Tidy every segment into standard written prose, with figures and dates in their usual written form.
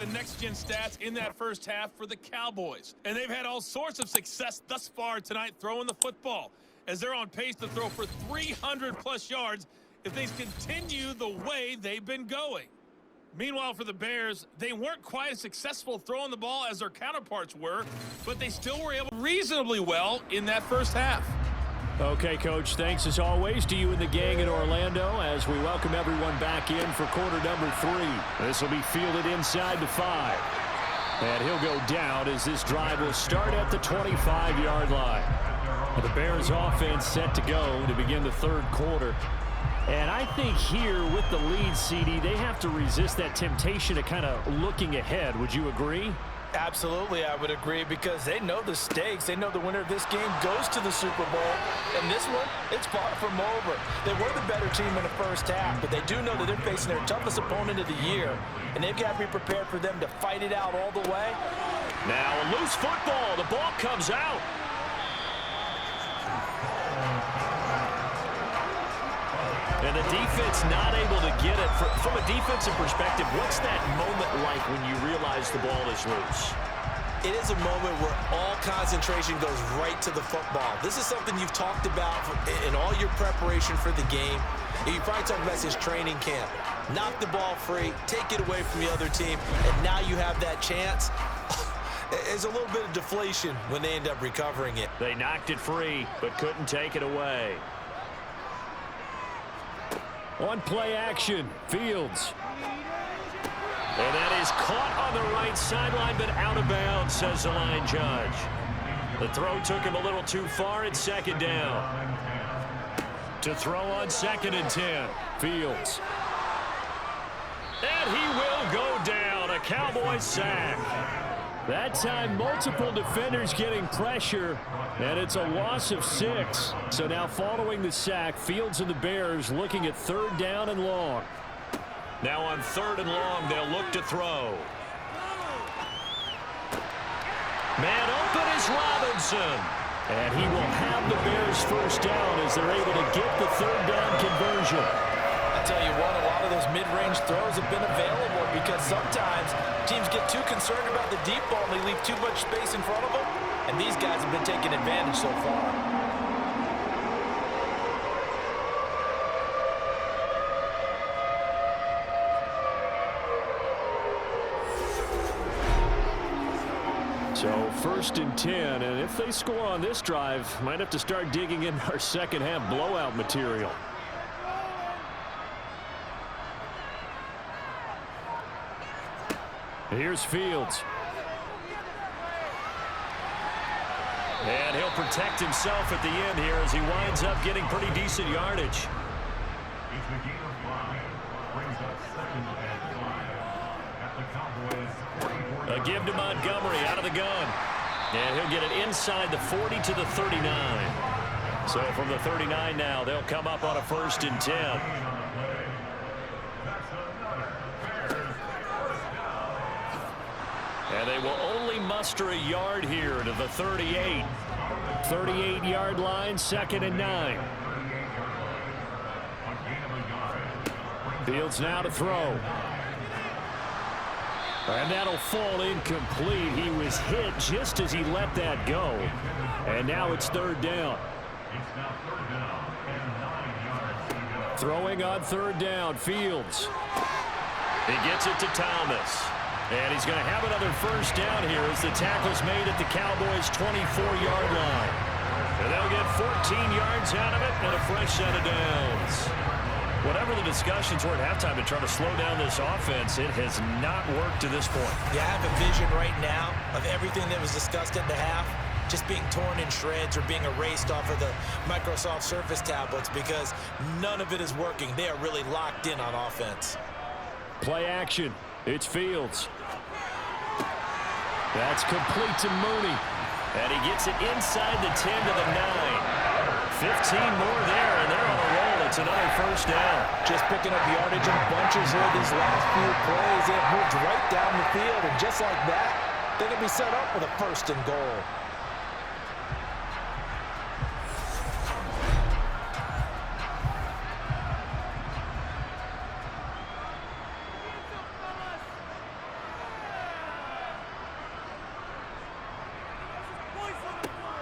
the next-gen stats in that first half for the Cowboys. And they've had all sorts of success thus far tonight throwing the football, as they're on pace to throw for 300-plus yards if they continue the way they've been going. Meanwhile, for the Bears, they weren't quite as successful throwing the ball as their counterparts were, but they still were able reasonably well in that first half. Okay, Coach, thanks as always to you and the gang in Orlando as we welcome everyone back in for quarter number 3. This will be fielded inside the 5. And he'll go down as this drive will start at the 25-yard line. The Bears offense set to go to begin the third quarter. And I think here with the lead, CD, they have to resist that temptation of kind of looking ahead. Would you agree? Absolutely, I would agree, because they know the stakes. They know the winner of this game goes to the Super Bowl. And this one, it's far from over. They were the better team in the first half, but they do know that they're facing their toughest opponent of the year. And they've got to be prepared for them to fight it out all the way. Now a loose football. The ball comes out. And the defense not able to get it. From a defensive perspective, what's that moment like when you realize the ball is loose? It is a moment where all concentration goes right to the football. This is something you've talked about in all your preparation for the game. You probably talked about since training camp. Knock the ball free, take it away from the other team, and now you have that chance. There's a little bit of deflation when they end up recovering it. They knocked it free, but couldn't take it away. On play action, Fields. And that is caught on the right sideline, but out of bounds, says the line judge. The throw took him a little too far at second down. To throw on 2nd and 10, Fields. And he will go down, a Cowboys sack. That time, multiple defenders getting pressure, and it's a loss of 6. So now following the sack, Fields and the Bears looking at 3rd down and long. Now on 3rd and long, they'll look to throw. Man open is Robinson. And he will have the Bears first down as they're able to get the 3rd down conversion. I tell you what, a lot of those mid-range throws have been available because sometimes teams get too concerned about the deep ball and they leave too much space in front of them. And these guys have been taking advantage so far. So 1st and 10, and if they score on this drive, might have to start digging in our second half blowout material. Here's Fields. And he'll protect himself at the end here as he winds up getting pretty decent yardage. A give to Montgomery out of the gun. And he'll get it inside the 40 to the 39. So from the 39 now, they'll come up on a 1st and 10. And they will only muster a yard here to the 38. 38-yard line, 2nd and 9. Fields now to throw. And that'll fall incomplete. He was hit just as he let that go. And now it's 3rd down. Throwing on 3rd down, Fields. He gets it to Thomas. And he's going to have another first down here as the tackle's made at the Cowboys' 24-yard line. And they'll get 14 yards out of it and a fresh set of downs. Whatever the discussions were at halftime to try to slow down this offense, it has not worked to this point. Yeah, I have a vision right now of everything that was discussed at the half just being torn in shreds or being erased off of the Microsoft Surface tablets because none of it is working. They are really locked in on offense. Play action. It's Fields. That's complete to Mooney. And he gets it inside the 10 to the 9. 15 more there, and they're on a roll. It's another first down. Just picking up yardage in bunches here these last few plays. They have moved right down the field, and just like that, they can be set up with a 1st and goal.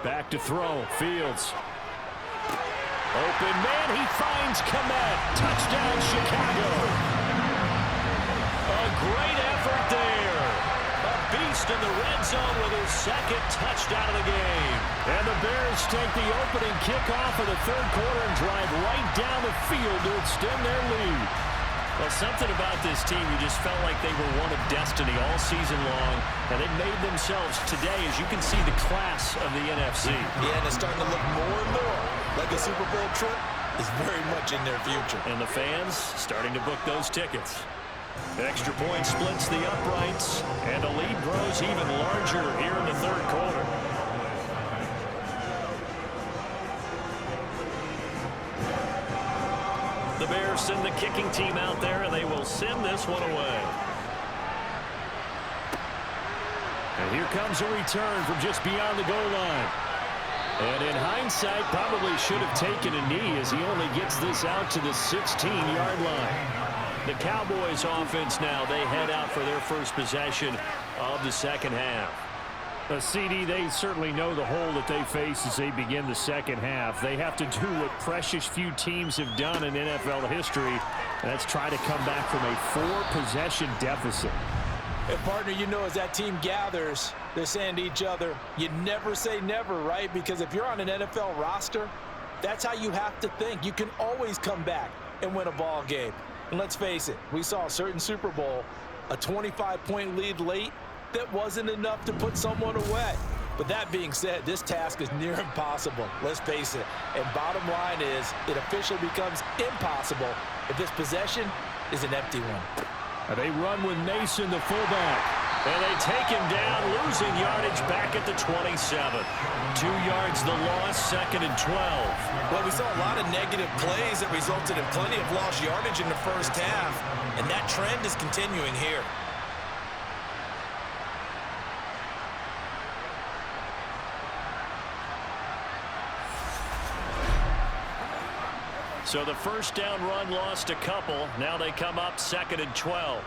Back to throw. Fields. Open man. He finds Kmet. Touchdown, Chicago. A great effort there. A beast in the red zone with his second touchdown of the game. And the Bears take the opening kickoff of the third quarter and drive right down the field to extend their lead. Well, something about this team, you just felt like they were one of destiny all season long, and they made themselves today, as you can see, the class of the NFC. Yeah, and it's starting to look more and more like a Super Bowl trip is very much in their future. And the fans starting to book those tickets. Extra point splits the uprights, and the lead grows even larger here in the third quarter. The Bears send the kicking team out there, and they will send this one away. And here comes a return from just beyond the goal line. And in hindsight, probably should have taken a knee as he only gets this out to the 16-yard line. The Cowboys offense now, they head out for their first possession of the second half. CD, they certainly know the hole that they face as they begin the second half. They have to do what precious few teams have done in NFL history, and that's try to come back from a 4-possession deficit. And partner, you know, as that team gathers, they're saying to each other, you never say never, right? Because if you're on an NFL roster, that's how you have to think. You can always come back and win a ball game. And let's face it, we saw a certain Super Bowl, a 25-point lead late, that wasn't enough to put someone away. But that being said, this task is near impossible. Let's face it. And bottom line is, it officially becomes impossible if this possession is an empty one. They run with Mason, the fullback. And they take him down, losing yardage back at the 27. 2 yards the loss, 2nd and 12. Well, we saw a lot of negative plays that resulted in plenty of lost yardage in the first half. And that trend is continuing here. So the first down run lost a couple. Now they come up 2nd and 12.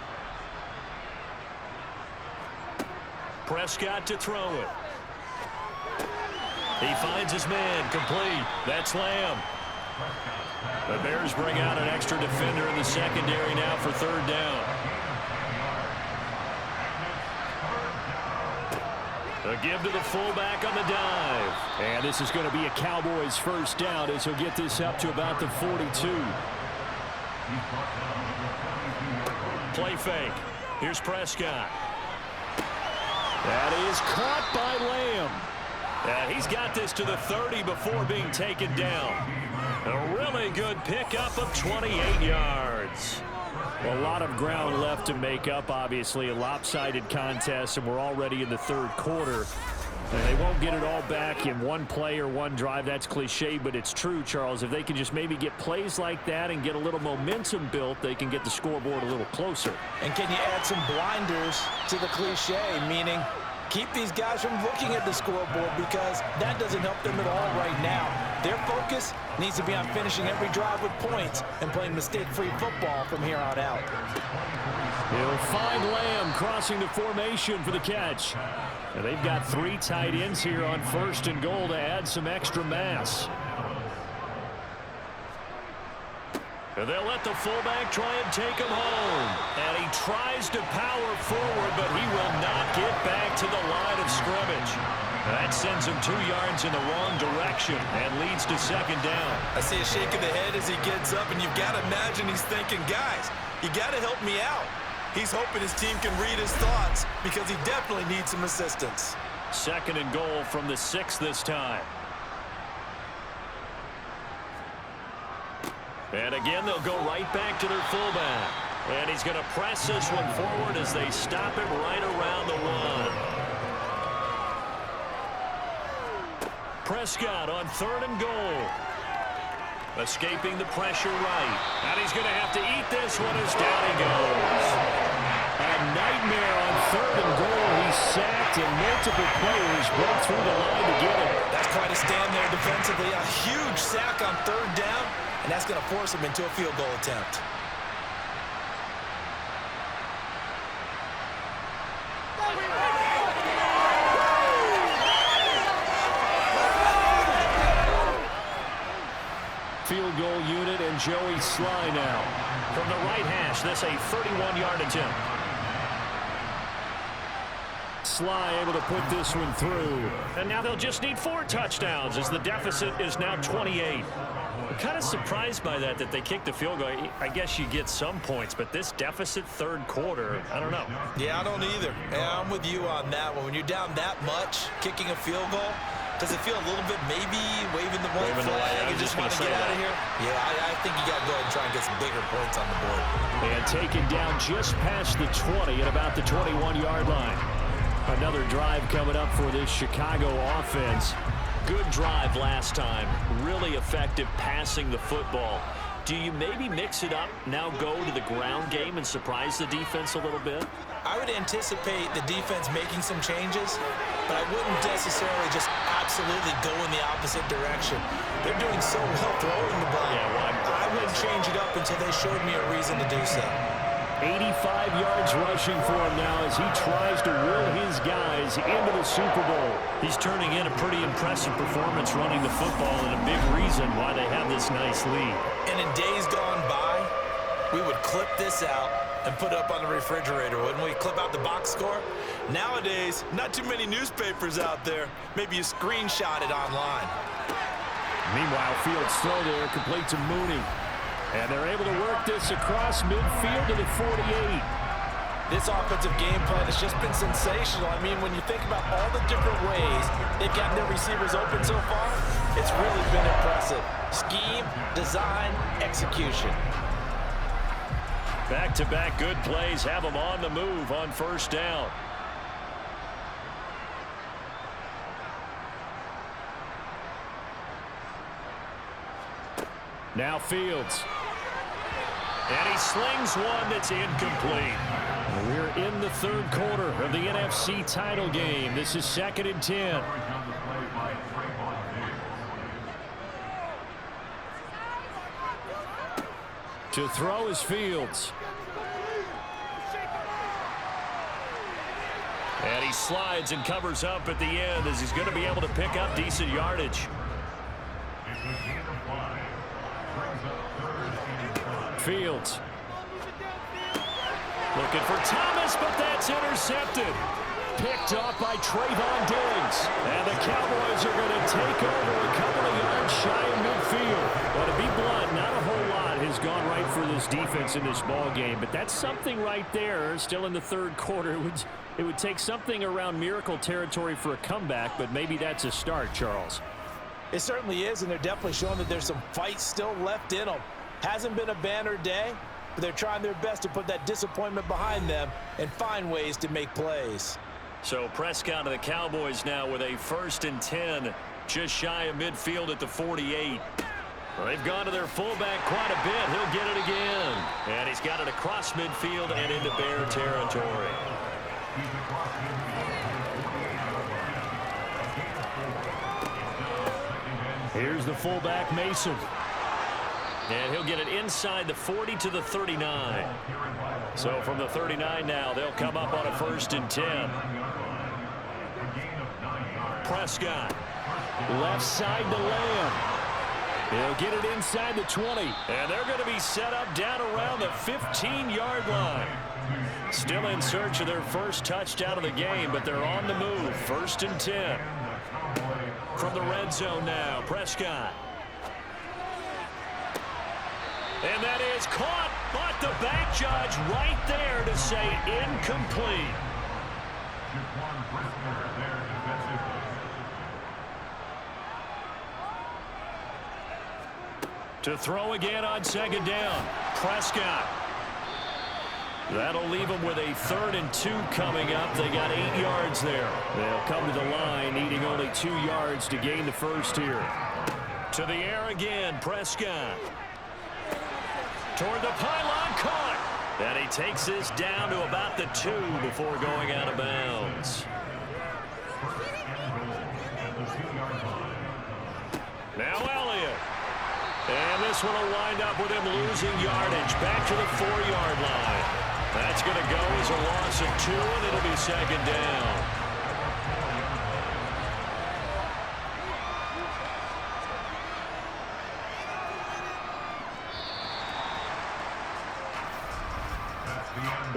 Prescott to throw it. He finds his man, complete. That's Lamb. The Bears bring out an extra defender in the secondary now for third down. A give to the fullback on the dive. And this is going to be a Cowboys first down as he'll get this up to about the 42. Play fake. Here's Prescott. That is caught by Lamb. And he's got this to the 30 before being taken down. A really good pickup of 28 yards. Well, a lot of ground left to make up, obviously. A lopsided contest, and we're already in the third quarter. And they won't get it all back in one play or one drive. That's cliche, but it's true, Charles. If they can just maybe get plays like that and get a little momentum built, they can get the scoreboard a little closer. And can you add some blinders to the cliche, meaning keep these guys from looking at the scoreboard, because that doesn't help them at all right now. Their focus needs to be on finishing every drive with points and playing mistake-free football from here on out. He'll find Lamb crossing the formation for the catch. And they've got 3 tight ends here on 1st and goal to add some extra mass. And they'll let the fullback try and take him home. And he tries to power forward, but he will not get back to the line of scrimmage. That sends him 2 yards in the wrong direction and leads to 2nd down. I see a shake of the head as he gets up, and you've got to imagine he's thinking, guys, you got to help me out. He's hoping his team can read his thoughts because he definitely needs some assistance. 2nd and goal from the 6 this time. And again, they'll go right back to their fullback. And he's going to press this one forward as they stop him right around the 1. Prescott on 3rd and goal. Escaping the pressure right. And he's going to have to eat this one as down he goes. A nightmare on 3rd and goal. He's sacked and multiple players broke through the line to get him. That's quite a stand there defensively. A huge sack on 3rd down. And that's going to force him into a field goal attempt. Joey Sly now. From the right hash, this a 31-yard attempt. Sly able to put this one through. And now they'll just need 4 touchdowns as the deficit is now 28. I'm kind of surprised by that they kicked the field goal. I guess you get some points, but this deficit third quarter, I don't know. Yeah, I don't either. Yeah, I'm with you on that one. When you're down that much, kicking a field goal, does it feel a little bit maybe waving the white flag and just want to get out of here? Yeah, I think you got to go ahead and try and get some bigger points on the board. And taken down just past the 20 at about the 21-yard line. Another drive coming up for this Chicago offense. Good drive last time. Really effective passing the football. Do you maybe mix it up, now go to the ground game and surprise the defense a little bit? I would anticipate the defense making some changes, but I wouldn't necessarily just absolutely go in the opposite direction. They're doing so well throwing the ball. Yeah, well, I wouldn't change it up until they showed me a reason to do so. 85 yards rushing for him now as he tries to will his guys into the Super Bowl. He's turning in a pretty impressive performance running the football and a big reason why they have this nice lead. And in days gone by, we would clip this out and put it up on the refrigerator, wouldn't we? Clip out the box score. Nowadays, not too many newspapers out there. Maybe you screenshot it online. Meanwhile, Fields throw there, complete to Mooney. And they're able to work this across midfield to the 48. This offensive game plan has just been sensational. I mean, when you think about all the different ways they've gotten their receivers open so far, it's really been impressive. Scheme, design, execution. Back-to-back good plays have them on the move on first down. Now Fields. And he slings one that's incomplete. We're in the third quarter of the NFC title game. This is 2nd and 10. To throw is Fields. And he slides and covers up at the end as he's going to be able to pick up decent yardage. Fields. Looking for Thomas, but that's intercepted. Picked off by Trayvon Diggs. And the Cowboys are going to take over a couple of yards shy of midfield. Well, to be blunt, not a whole lot has gone right for this defense in this ball game, but that's something right there. Still in the third quarter. It would take something around miracle territory for a comeback, but maybe that's a start, Charles. It certainly is, and they're definitely showing that there's some fight still left in them. Hasn't been a banner day, but they're trying their best to put that disappointment behind them and find ways to make plays. So Prescott of the Cowboys now with a 1st and 10, just shy of midfield at the 48. Well, they've gone to their fullback quite a bit. He'll get it again. And he's got it across midfield and into Bear territory. Here's the fullback, Mason. And he'll get it inside the 40 to the 39. So from the 39 now, they'll come up on a 1st and 10. Prescott. Left side to Lamb. He'll get it inside the 20. And they're going to be set up down around the 15-yard line. Still in search of their first touchdown of the game, but they're on the move. 1st and 10. From the red zone now, Prescott. And that is caught, but the back judge right there to say incomplete. To throw again on 2nd down, Prescott. That'll leave them with a 3rd and 2 coming up. They got 8 yards there. They'll come to the line, needing only 2 yards to gain the first here. To the air again, Prescott. Toward the pylon, caught. And he takes this down to about the 2 before going out of bounds. Now Elliott. And this one will wind up with him losing yardage back to the 4-yard line. That's going to go as a loss of 2, and it'll be 2nd down.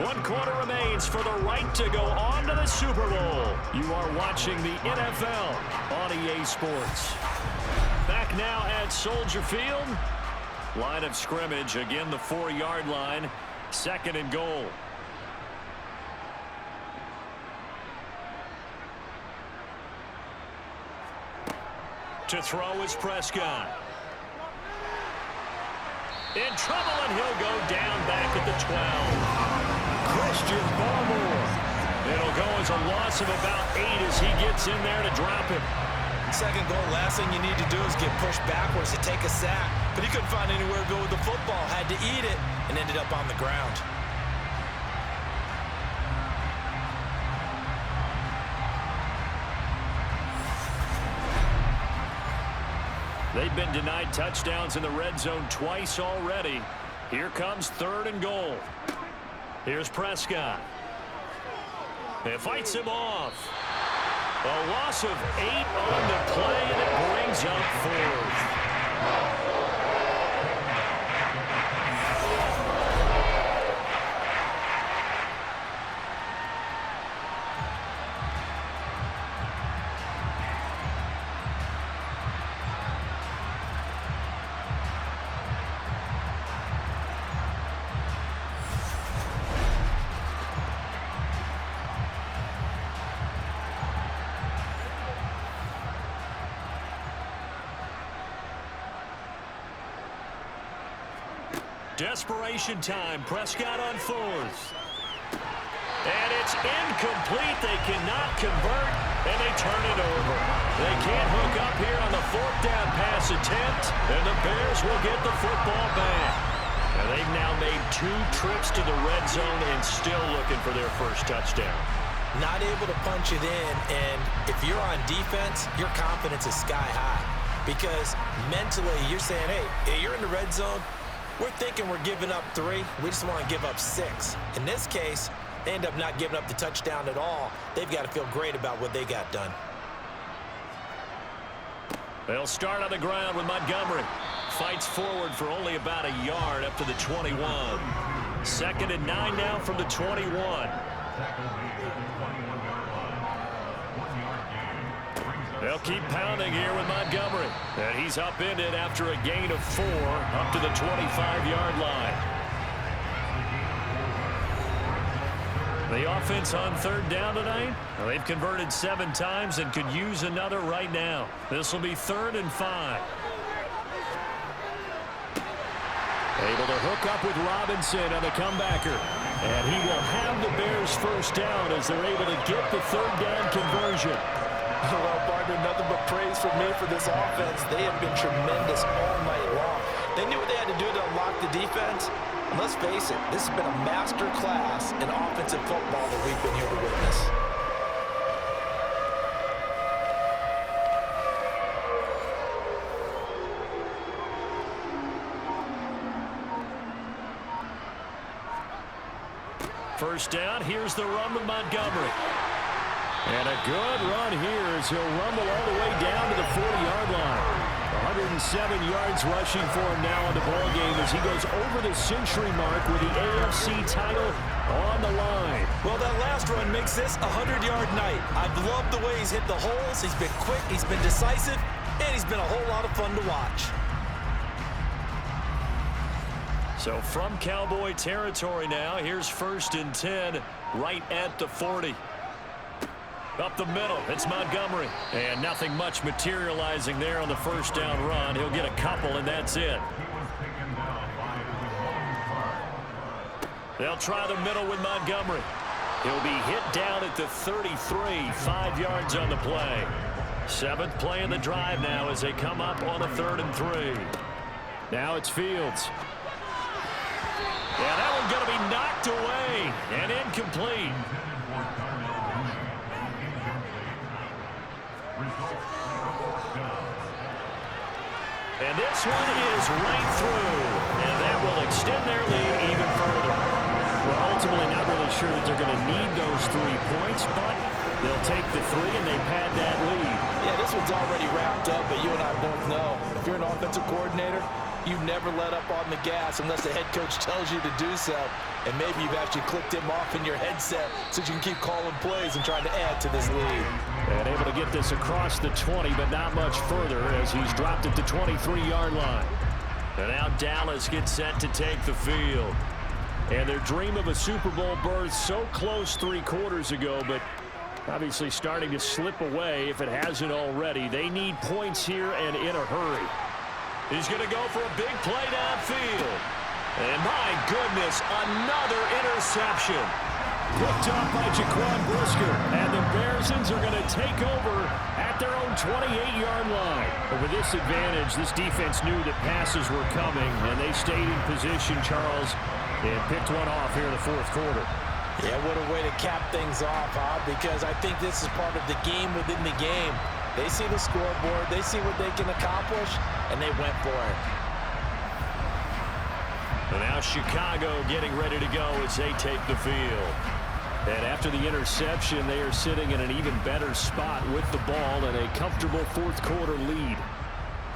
1 quarter remains for the right to go on to the Super Bowl. You are watching the NFL on EA Sports. Back now at Soldier Field. Line of scrimmage, again the 4-yard line. 2nd and goal. To throw is Prescott. In trouble, and he'll go down back at the 12. Christian Barmore. It'll go as a loss of about 8 as he gets in there to drop him. 2nd goal, last thing you need to do is get pushed backwards to take a sack. But he couldn't find anywhere to go with the football, had to eat it, and ended up on the ground. They've been denied touchdowns in the red zone twice already. Here comes 3rd and goal. Here's Prescott. It fights him off. A loss of 8 on the play, and it brings up 4th. Desperation time. Prescott on 4th. And it's incomplete. They cannot convert, and they turn it over. They can't hook up here on the 4th down pass attempt, and the Bears will get the football back. And they've now made 2 trips to the red zone and still looking for their first touchdown. Not able to punch it in, and if you're on defense, your confidence is sky high. Because mentally, you're saying, hey, you're in the red zone. We're thinking we're giving up 3. We just want to give up 6. In this case, they end up not giving up the touchdown at all. They've got to feel great about what they got done. They'll start on the ground with Montgomery. Fights forward for only about a yard up to the 21. 2nd and 9 now from the 21. They'll keep pounding here with Montgomery. And he's upended after a gain of 4 up to the 25-yard line. The offense on 3rd down tonight. Well, they've converted 7 times and could use another right now. This will be 3rd and 5. Able to hook up with Robinson on the comebacker. And he will have the Bears first down as they're able to get the 3rd down conversion. Well, partner, nothing but praise from me for this offense. They have been tremendous all night long. They knew what they had to do to unlock the defense. And let's face it, this has been a master class in offensive football that we've been here to witness. First down, here's the run with Montgomery. And a good run here as he'll rumble all the way down to the 40-yard line. 107 yards rushing for him now in the ballgame as he goes over the century mark with the AFC title on the line. Well, that last run makes this a 100-yard night. I've loved the way he's hit the holes. He's been quick, he's been decisive, and he's been a whole lot of fun to watch. So from Cowboy territory now, here's 1st and 10 right at the 40. Up the middle, it's Montgomery. And nothing much materializing there on the first down run. He'll get a couple, and that's it. They'll try the middle with Montgomery. He'll be hit down at the 33, 5 yards on the play. 7th play in the drive now as they come up on a 3rd and 3. Now it's Fields. Yeah, that one's going to be knocked away and incomplete. And this one is right through, and that will extend their lead even further. Well, ultimately not really sure that they're going to need those 3 points, but they'll take the 3 and they pad that lead. Yeah, this one's already wrapped up, but you and I both know if you're an offensive coordinator, You never let up on the gas unless the head coach tells you to do so. And maybe you've actually clicked him off in your headset so you can keep calling plays and trying to add to this lead. And able to get this across the 20, but not much further as he's dropped it to 23-yard line. And now Dallas gets set to take the field. And their dream of a Super Bowl berth so close 3 quarters ago, but obviously starting to slip away if it hasn't already. They need points here and in a hurry. He's going to go for a big play downfield. And my goodness, another interception. Picked up by Jaquan Brisker. And the Bearsons are going to take over at their own 28-yard line. But with this advantage, this defense knew that passes were coming, and they stayed in position, Charles, and picked one off here in the 4th quarter. Yeah, what a way to cap things off, huh? Because I think this is part of the game within the game. They see the scoreboard, they see what they can accomplish, and they went for it. And now Chicago getting ready to go as they take the field. And after the interception, they are sitting in an even better spot with the ball and a comfortable 4th quarter lead.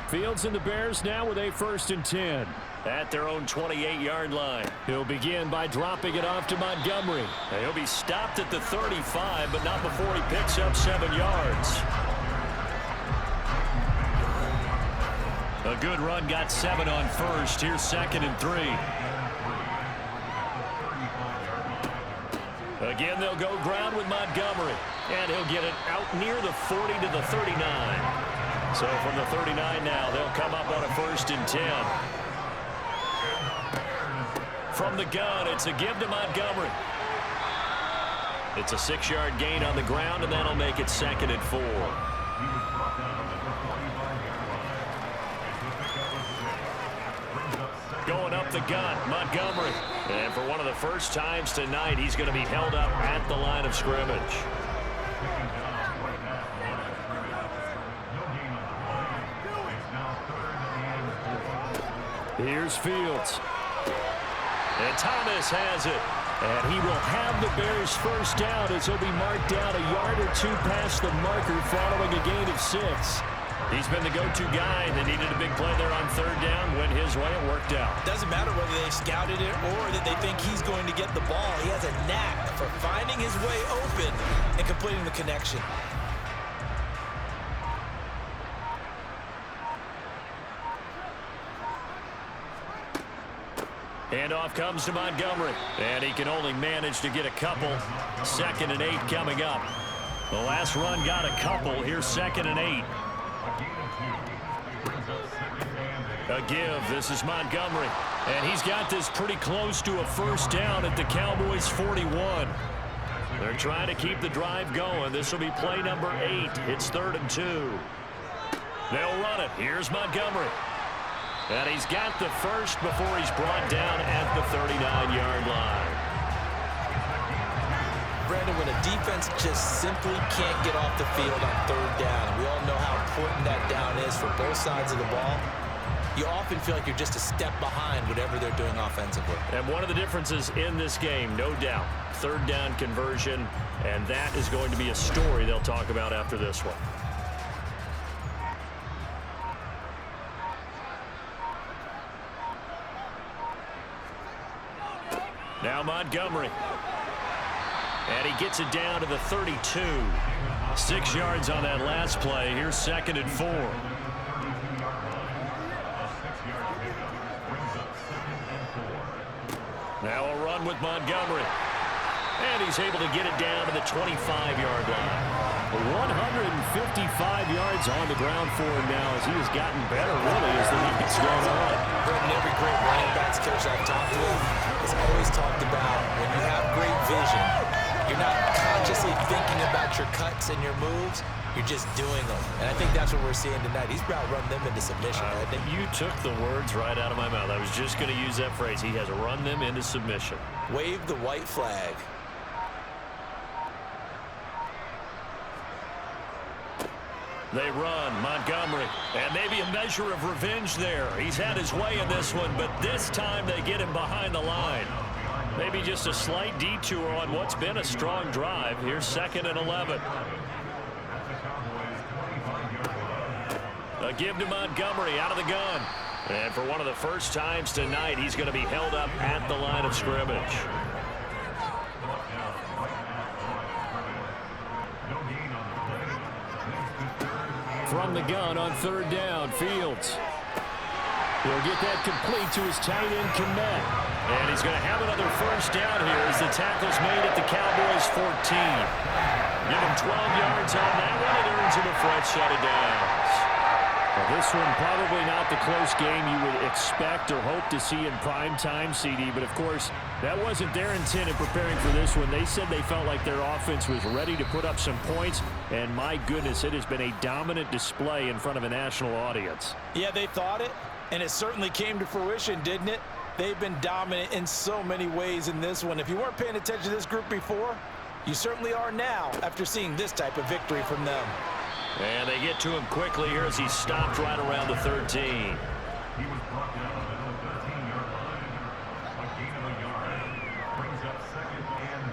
Fields and the Bears now with a 1st and 10. At their own 28-yard line. He'll begin by dropping it off to Montgomery. And he'll be stopped at the 35, but not before he picks up 7 yards. A good run, got 7 on first. Here's 2nd and 3. Again, they'll go ground with Montgomery. And he'll get it out near the 40 to the 39. So from the 39 now, they'll come up on a 1st and 10. From the gun, it's a give to Montgomery. It's a 6-yard gain on the ground, and that'll make it 2nd and 4. Going up the gun, Montgomery. And for one of the first times tonight, he's going to be held up at the line of scrimmage. Here's Fields. And Thomas has it. And he will have the Bears first down as he'll be marked down a yard or 2 past the marker following a gain of 6. He's been the go-to guy. They needed a big play there on 3rd down. Went his way. It worked out. Doesn't matter whether they scouted it or that they think he's going to get the ball. He has a knack for finding his way open and completing the connection. Handoff comes to Montgomery. And he can only manage to get a couple. 2nd and 8 coming up. The last run got a couple. Here's 2nd and 8. A give. This is Montgomery. And he's got this pretty close to a first down at the Cowboys' 41. They're trying to keep the drive going. This will be play number 8. It's 3rd and 2. They'll run it. Here's Montgomery. And he's got the first before he's brought down at the 39-yard line. Brandon, when a defense just simply can't get off the field on 3rd down, and we all know how important that down is for both sides of the ball, you often feel like you're just a step behind whatever they're doing offensively. And one of the differences in this game, no doubt, 3rd down conversion, and that is going to be a story they'll talk about after this one. Now Montgomery. And he gets it down to the 32. 6 yards on that last play. Here's 2nd and 4. Now a run with Montgomery. And he's able to get it down to the 25-yard line. 155 yards on the ground for him now as he has gotten better, really, as the night's gone on. Every great running backs coach I've talked to has always talked about when you have great vision, you're not consciously thinking about your cuts and your moves. You're just doing them. And I think that's what we're seeing tonight. He's about run them into submission. I think you took the words right out of my mouth. I was just going to use that phrase. He has run them into submission. Wave the white flag. They run, Montgomery, and maybe a measure of revenge there. He's had his way in this one, but this time they get him behind the line. Maybe just a slight detour on what's been a strong drive. Here's 2nd and 11. A give to Montgomery out of the gun. And for one of the first times tonight, he's going to be held up at the line of scrimmage. From the gun on third down, Fields. He'll get that complete to his tight end, Kmet. And he's going to have another first down here as the tackle's made at the Cowboys' 14. Give him 12 yards on that one. It earns him a fresh set of downs. Well, this one probably not the close game you would expect or hope to see in prime time, CD. But, of course, that wasn't their intent in preparing for this one. They said they felt like their offense was ready to put up some points. And, my goodness, it has been a dominant display in front of a national audience. Yeah, they thought it, and it certainly came to fruition, didn't it? They've been dominant in so many ways in this one. If you weren't paying attention to this group before, you certainly are now after seeing this type of victory from them. And they get to him quickly here as he stopped right around the 13. He was brought down at the 13-yard line. A gain of a yard. Brings up 2nd and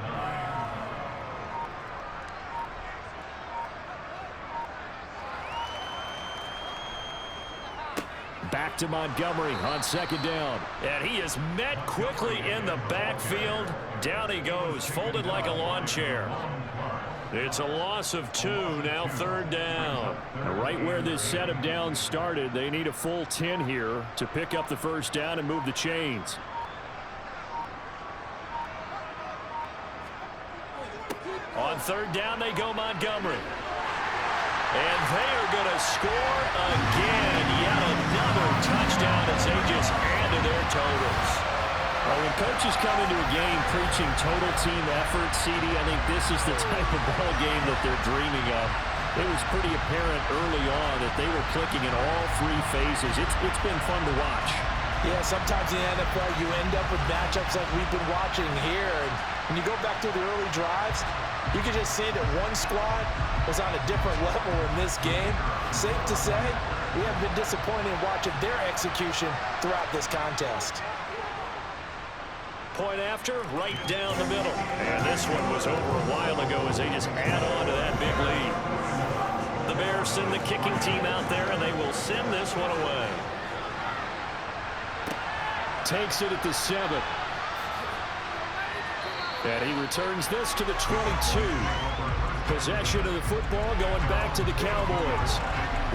9. Back to Montgomery on second down. And he is met quickly in the backfield. Down he goes, folded like a lawn chair. It's a loss of 2, now third down. Right where this set of downs started, they need a full 10 here to pick up the first down and move the chains. On third down, they go Montgomery. And they are going to score again. Yet another touchdown as they just add to their totals. Well, when coaches come into a game preaching total team effort, CD, I think this is the type of ball game that they're dreaming of. It was pretty apparent early on that they were clicking in all 3 phases. It's been fun to watch. Yeah, sometimes in the NFL you end up with matchups like we've been watching here. And when you go back to the early drives, you can just see that one squad was on a different level in this game. Safe to say, we have been disappointed in watching their execution throughout this contest. Point after, right down the middle. And this one was over a while ago as they just add on to that big lead. The Bears send the kicking team out there, and they will send this one away. Takes it at the 7. And he returns this to the 22. Possession of the football going back to the Cowboys.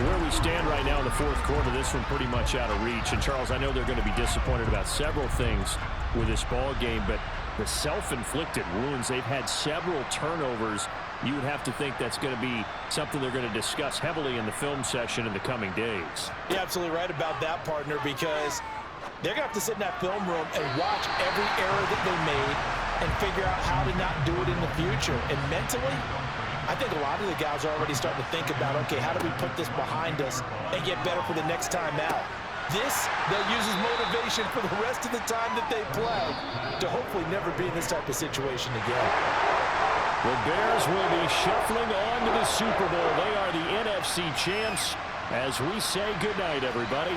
Where we stand right now in the fourth quarter, this one pretty much out of reach. And, Charles, I know they're going to be disappointed about several things with this ball game, but the self-inflicted wounds, they've had several turnovers. You would have to think that's going to be something they're going to discuss heavily in the film session in the coming days. You're absolutely right about that, partner, because they're going to have to sit in that film room and watch every error that they made and figure out how to not do it in the future. And mentally, I think a lot of the guys are already starting to think about, okay, how do we put this behind us and get better for the next time out? This, they'll use as motivation for the rest of the time that they play to hopefully never be in this type of situation again. The Bears will be shuffling on to the Super Bowl. They are the NFC champs as we say goodnight, everybody.